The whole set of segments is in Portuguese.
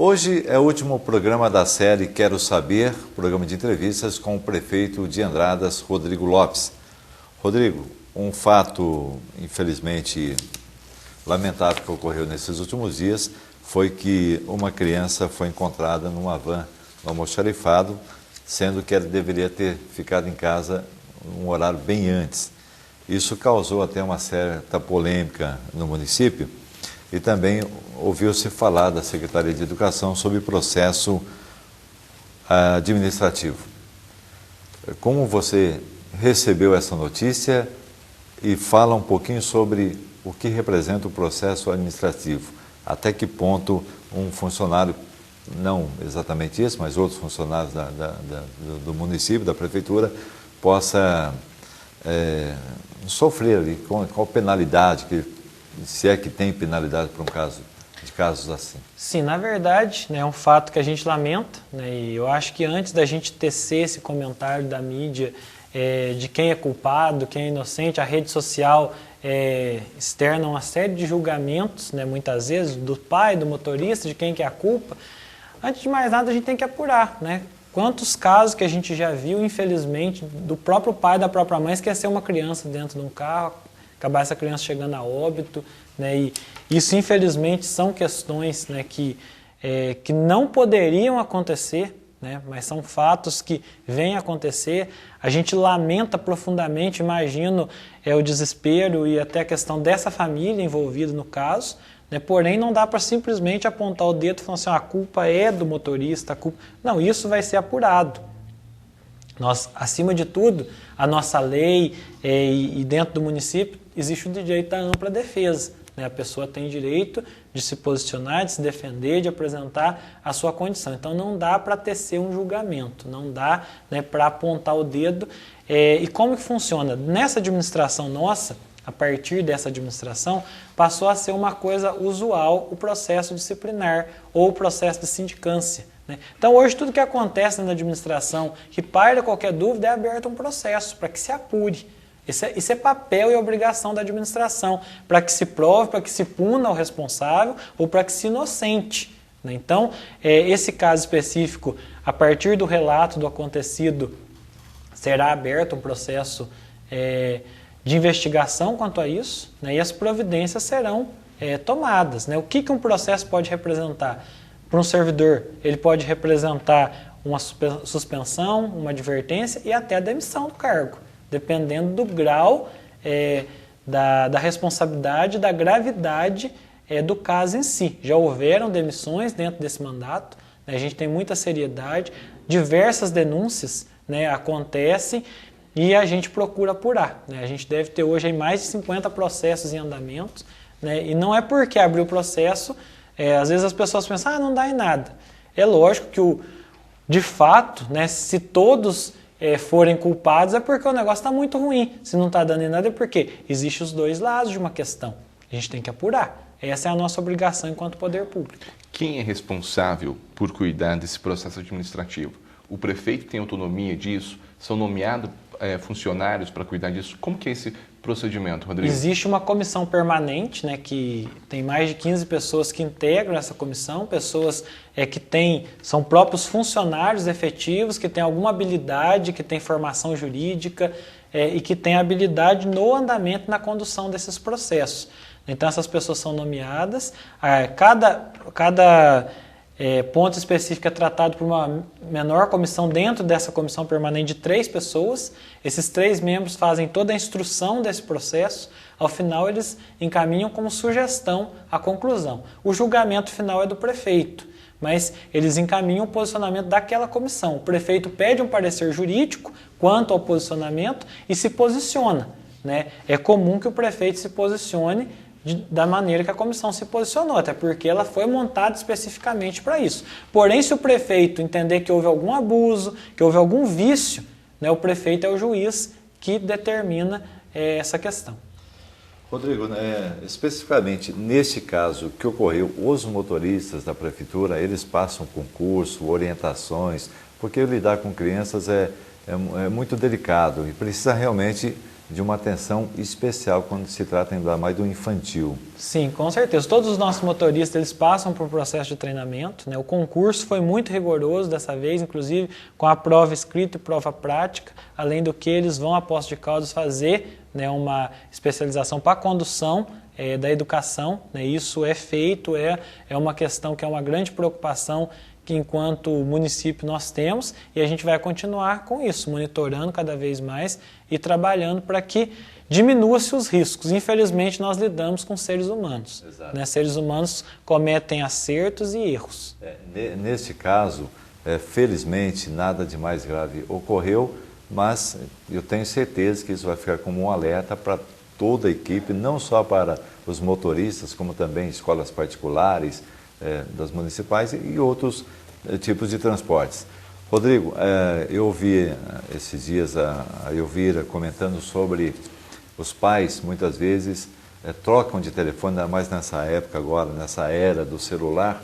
Hoje é o último programa da série Quero Saber, programa de entrevistas com o prefeito de Andradas, Rodrigo Lopes. Rodrigo, um fato, infelizmente, lamentável que ocorreu nesses últimos dias foi que uma criança foi encontrada numa van no almoxarifado, sendo que ela deveria ter ficado em casa um horário bem antes. Isso causou até uma certa polêmica no município e também ouviu-se falar da Secretaria de Educação sobre processo administrativo. Como você recebeu essa notícia e fala um pouquinho sobre o que representa o processo administrativo? Até que ponto um funcionário, não exatamente isso, mas outros funcionários do município, da prefeitura, possa sofrer ali, qual penalidade, se é que tem penalidade para um caso, de casos assim? Sim, na verdade, né, é um fato que a gente lamenta, né, e eu acho que antes da gente tecer esse comentário da mídia de quem é culpado, quem é inocente, a rede social externa uma série de julgamentos, né, muitas vezes, do pai, do motorista, de quem que é a culpa. Antes de mais nada, a gente tem que apurar, né? Quantos casos que a gente já viu, infelizmente, do próprio pai, da própria mãe, esquecer uma criança dentro de um carro, acabar essa criança chegando a óbito, né? E isso, infelizmente, são questões, né, que não poderiam acontecer, né, mas são fatos que vêm acontecer. A gente lamenta profundamente, imagino o desespero e até a questão dessa família envolvida no caso, né, porém não dá para simplesmente apontar o dedo e falar assim, a culpa é do motorista, a culpa... Não, isso vai ser apurado. Nós, acima de tudo, a nossa lei e dentro do município existe o direito à ampla defesa. Né? A pessoa tem direito de se posicionar, de se defender, de apresentar a sua condição. Então não dá para tecer um julgamento, não dá, né, para apontar o dedo. E como que funciona? Nessa administração nossa, a partir dessa administração, passou a ser uma coisa usual o processo disciplinar ou o processo de sindicância. Então, hoje, tudo que acontece na administração, que paira qualquer dúvida, é aberto um processo para que se apure. Isso é papel e obrigação da administração, para que se prove, para que se puna o responsável ou para que se inocente. Então, esse caso específico, a partir do relato do acontecido, será aberto um processo de investigação quanto a isso, né, e as providências serão tomadas. Né? O que um processo pode representar? Para um servidor, ele pode representar uma suspensão, uma advertência e até a demissão do cargo, dependendo do grau da responsabilidade, da gravidade do caso em si. Já houveram demissões dentro desse mandato, né? A gente tem muita seriedade, diversas denúncias, né, acontecem e a gente procura apurar. Né? A gente deve ter hoje aí mais de 50 processos em andamento, né? E não é porque abriu o processo... às vezes as pessoas pensam, não dá em nada. É lógico que, de fato, né, se todos forem culpados é porque o negócio está muito ruim. Se não está dando em nada é porque existem os dois lados de uma questão. A gente tem que apurar. Essa é a nossa obrigação enquanto poder público. Quem é responsável por cuidar desse processo administrativo? O prefeito tem autonomia disso? São nomeados funcionários para cuidar disso? Como que é esse procedimento, Rodrigo? Existe uma comissão permanente, né, que tem mais de 15 pessoas que integram essa comissão, pessoas que são próprios funcionários efetivos, que têm alguma habilidade, que têm formação jurídica e que têm habilidade no andamento, na condução desses processos. Então essas pessoas são nomeadas, cada ponto específico é tratado por uma menor comissão dentro dessa comissão permanente de 3 pessoas. Esses 3 membros fazem toda a instrução desse processo. Ao final, eles encaminham como sugestão a conclusão. O julgamento final é do prefeito, mas eles encaminham o posicionamento daquela comissão. O prefeito pede um parecer jurídico quanto ao posicionamento e se posiciona. Né? É comum que o prefeito se posicione da maneira que a comissão se posicionou, até porque ela foi montada especificamente para isso. Porém, se o prefeito entender que houve algum abuso, que houve algum vício, né, o prefeito é o juiz que determina essa questão. Rodrigo, especificamente neste caso que ocorreu, os motoristas da prefeitura, eles passam concurso, orientações, porque lidar com crianças é muito delicado e precisa realmente de uma atenção especial quando se trata ainda mais do infantil. Sim, com certeza. Todos os nossos motoristas eles passam por um processo de treinamento, né? O concurso foi muito rigoroso dessa vez, inclusive com a prova escrita e prova prática, além do que eles vão a Poços de Caldas fazer, né, uma especialização para a condução da educação, né? Isso é feito, é uma questão que é uma grande preocupação que enquanto município nós temos, e a gente vai continuar com isso, monitorando cada vez mais e trabalhando para que diminua-se os riscos. Infelizmente, nós lidamos com seres humanos. Né? Seres humanos cometem acertos e erros. Neste caso, felizmente, nada de mais grave ocorreu, mas eu tenho certeza que isso vai ficar como um alerta para toda a equipe, não só para os motoristas, como também escolas particulares, das municipais e outros tipos de transportes. Rodrigo, eu ouvi esses dias a Elvira comentando sobre os pais, muitas vezes, trocam de telefone, ainda mais nessa época agora, nessa era do celular,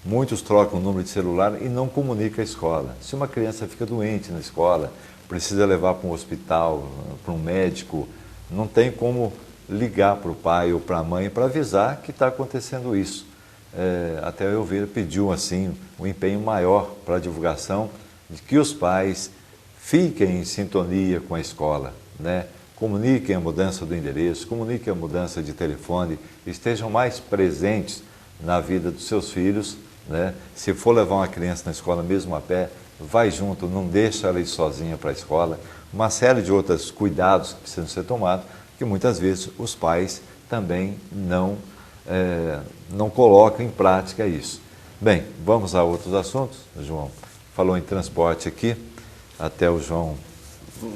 muitos trocam o número de celular e não comunicam a escola. Se uma criança fica doente na escola, precisa levar para um hospital, para um médico, não tem como ligar para o pai ou para a mãe para avisar que está acontecendo isso. Até a Elvira pediu assim um empenho maior para a divulgação de que os pais fiquem em sintonia com a escola, né? Comuniquem a mudança do endereço, comuniquem a mudança de telefone, estejam mais presentes na vida dos seus filhos, né? Se for levar uma criança na escola mesmo a pé, vai junto, não deixa ela ir sozinha para a escola. Uma série de outros cuidados que precisam ser tomados, que muitas vezes os pais também não colocam em prática isso. Bem, vamos a outros assuntos. O João falou em transporte aqui, até o João...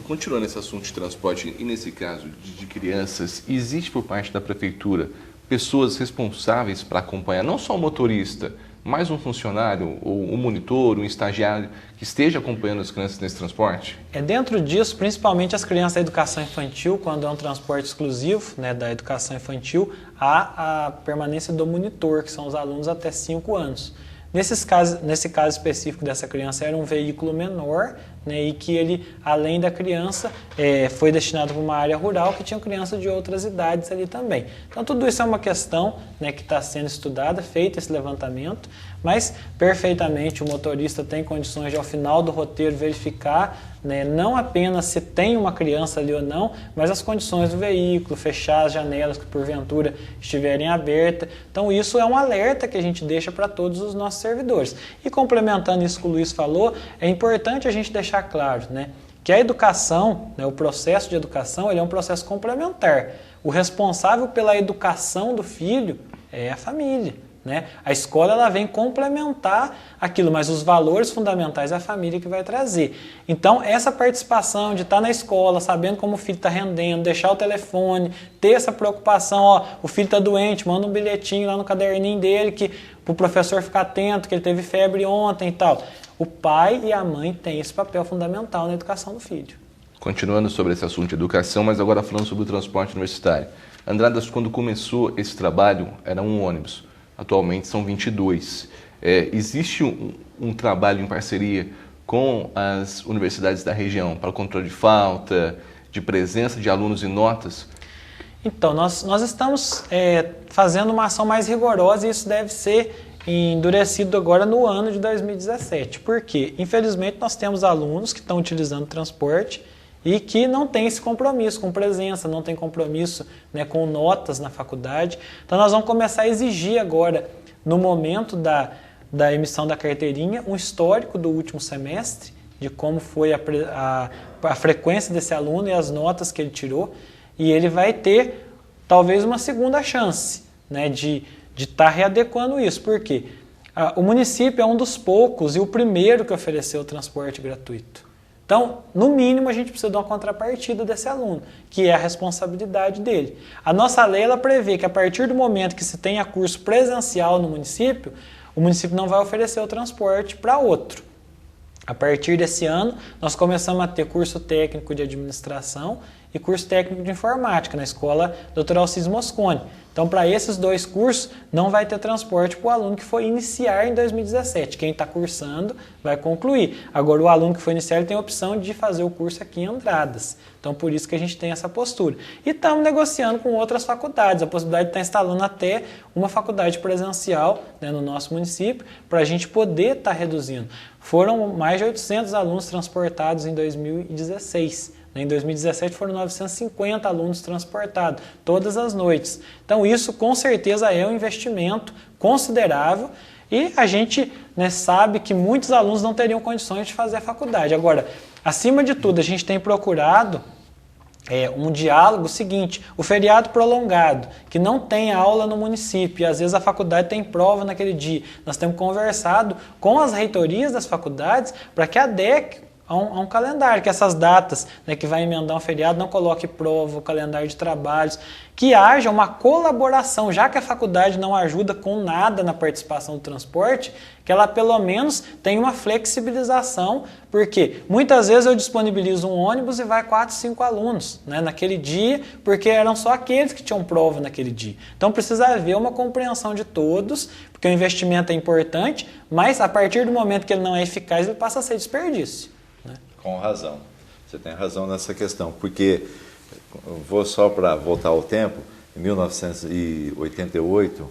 Continuando esse assunto de transporte, e nesse caso de crianças, existe por parte da prefeitura pessoas responsáveis para acompanhar não só o motorista, mas um funcionário, ou um monitor, um estagiário que esteja acompanhando as crianças nesse transporte? Dentro disso, principalmente as crianças da educação infantil, quando é um transporte exclusivo, né, da educação infantil, há a permanência do monitor, que são os alunos até 5 anos. Nesse caso específico dessa criança, era um veículo menor, né, e que ele, além da criança, foi destinado para uma área rural que tinha crianças de outras idades ali também. Então, tudo isso é uma questão, né, que está sendo estudada, feito esse levantamento, mas perfeitamente o motorista tem condições de, ao final do roteiro, verificar, né, não apenas se tem uma criança ali ou não, mas as condições do veículo, fechar as janelas que porventura estiverem abertas. Então isso é um alerta que a gente deixa para todos os nossos servidores. E complementando isso que o Luiz falou, é importante a gente deixar claro, né, que a educação, né, o processo de educação, ele é um processo complementar. O responsável pela educação do filho é a família. Né? A escola ela vem complementar aquilo, mas os valores fundamentais é a família que vai trazer. Então, essa participação de estar na escola, sabendo como o filho está rendendo, deixar o telefone, ter essa preocupação, ó, o filho está doente, manda um bilhetinho lá no caderninho dele para o professor ficar atento, que ele teve febre ontem e tal. O pai e a mãe têm esse papel fundamental na educação do filho. Continuando sobre esse assunto de educação, mas agora falando sobre o transporte universitário. Andradas, quando começou esse trabalho, era um ônibus. Atualmente são 22. Existe um trabalho em parceria com as universidades da região para o controle de falta, de presença de alunos e notas? Então, nós estamos fazendo uma ação mais rigorosa e isso deve ser endurecido agora no ano de 2017. Por quê? Infelizmente, nós temos alunos que estão utilizando o transporte e que não tem esse compromisso com presença, não tem compromisso, né, com notas na faculdade. Então nós vamos começar a exigir agora, no momento da emissão da carteirinha, um histórico do último semestre, de como foi a frequência desse aluno e as notas que ele tirou, e ele vai ter talvez uma segunda chance, né, de estar readequando isso. Por quê? O município é um dos poucos e o primeiro que ofereceu o transporte gratuito. Então, no mínimo, a gente precisa de uma contrapartida desse aluno, que é a responsabilidade dele. A nossa lei ela prevê que a partir do momento que se tenha curso presencial no município, o município não vai oferecer o transporte para outro. A partir desse ano, nós começamos a ter curso técnico de administração e curso técnico de informática, na escola Dr. Alcides Mosconi. Então, para esses 2 cursos, não vai ter transporte para o aluno que foi iniciar em 2017. Quem está cursando vai concluir. Agora, o aluno que foi iniciar ele tem a opção de fazer o curso aqui em Andradas. Então, por isso que a gente tem essa postura. E estamos negociando com outras faculdades, a possibilidade de estar instalando até uma faculdade presencial, né, no nosso município, para a gente poder estar reduzindo. Foram mais de 800 alunos transportados em 2016. Em 2017 foram 950 alunos transportados, todas as noites. Então isso com certeza é um investimento considerável e a gente, né, sabe que muitos alunos não teriam condições de fazer a faculdade. Agora, acima de tudo, a gente tem procurado um diálogo seguinte, o feriado prolongado, que não tem aula no município, e às vezes a faculdade tem prova naquele dia. Nós temos conversado com as reitorias das faculdades para que adequem a um calendário, que essas datas, né, que vai emendar um feriado, não coloque prova, o calendário de trabalhos, que haja uma colaboração, já que a faculdade não ajuda com nada na participação do transporte, que ela pelo menos tenha uma flexibilização, porque muitas vezes eu disponibilizo um ônibus e vai 4, 5 alunos, né, naquele dia, porque eram só aqueles que tinham prova naquele dia. Então precisa haver uma compreensão de todos, porque o investimento é importante, mas a partir do momento que ele não é eficaz, ele passa a ser desperdício. Com razão. Você tem razão nessa questão, porque, vou só para voltar ao tempo, em 1988,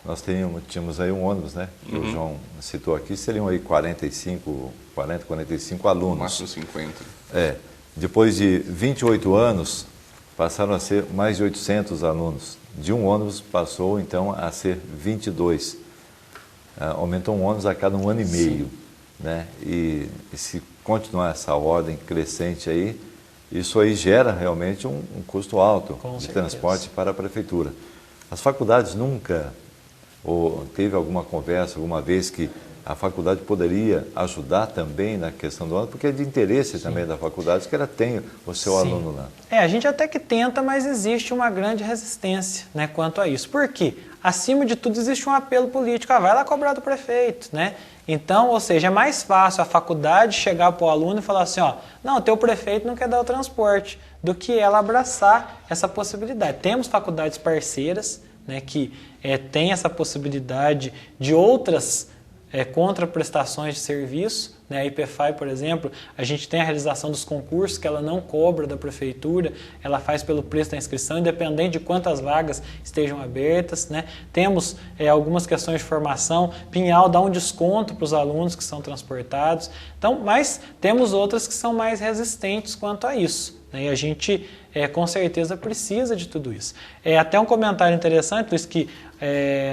nós tínhamos aí um ônibus, né? Que o João citou aqui, seriam aí 45 alunos. Máximo 50. Depois de 28 anos, passaram a ser mais de 800 alunos. De um ônibus passou, então, a ser 22. Aumentou um ônibus a cada 1 ano e meio. Né? E se continuar essa ordem crescente aí, isso aí gera realmente um custo alto de transporte para a prefeitura. As faculdades nunca, ou teve alguma conversa, alguma vez que a faculdade poderia ajudar também na questão do ônibus, porque é de interesse também da faculdade que ela tenha o seu aluno lá. A gente até que tenta, mas existe uma grande resistência, né, quanto a isso. Por quê? Acima de tudo existe um apelo político, vai lá cobrar do prefeito, né? Então, ou seja, é mais fácil a faculdade chegar para o aluno e falar assim, não, teu prefeito não quer dar o transporte, do que ela abraçar essa possibilidade. Temos faculdades parceiras, né, que têm essa possibilidade de outras contraprestações de serviço, né? A IPFAI, por exemplo, a gente tem a realização dos concursos que ela não cobra da prefeitura, ela faz pelo preço da inscrição, independente de quantas vagas estejam abertas, né? Temos algumas questões de formação, Pinhal dá um desconto para os alunos que são transportados, então, mas temos outras que são mais resistentes quanto a isso, né? E a gente com certeza precisa de tudo isso. Até um comentário interessante, Luiz, que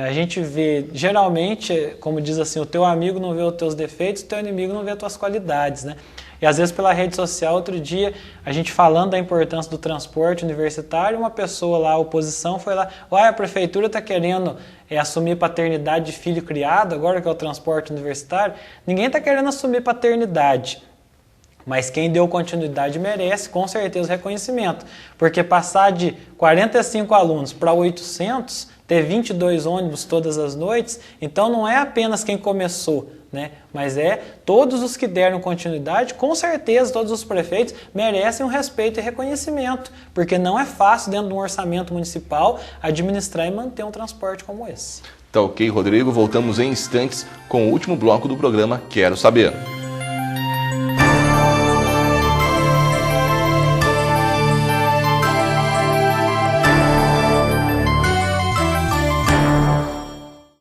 a gente vê, geralmente, como diz assim, o teu amigo não vê os teus defeitos, o teu inimigo não vê as tuas qualidades, né? E às vezes pela rede social, outro dia, a gente falando da importância do transporte universitário, uma pessoa lá, a oposição, foi lá, a prefeitura está querendo assumir paternidade de filho criado, agora que é o transporte universitário. Ninguém está querendo assumir paternidade. Mas quem deu continuidade merece, com certeza, reconhecimento. Porque passar de 45 alunos para 800, ter 22 ônibus todas as noites, então não é apenas quem começou, né? Mas todos os que deram continuidade, com certeza todos os prefeitos merecem um respeito e reconhecimento, porque não é fácil dentro de um orçamento municipal administrar e manter um transporte como esse. Tá ok, Rodrigo. Voltamos em instantes com o último bloco do programa Quero Saber.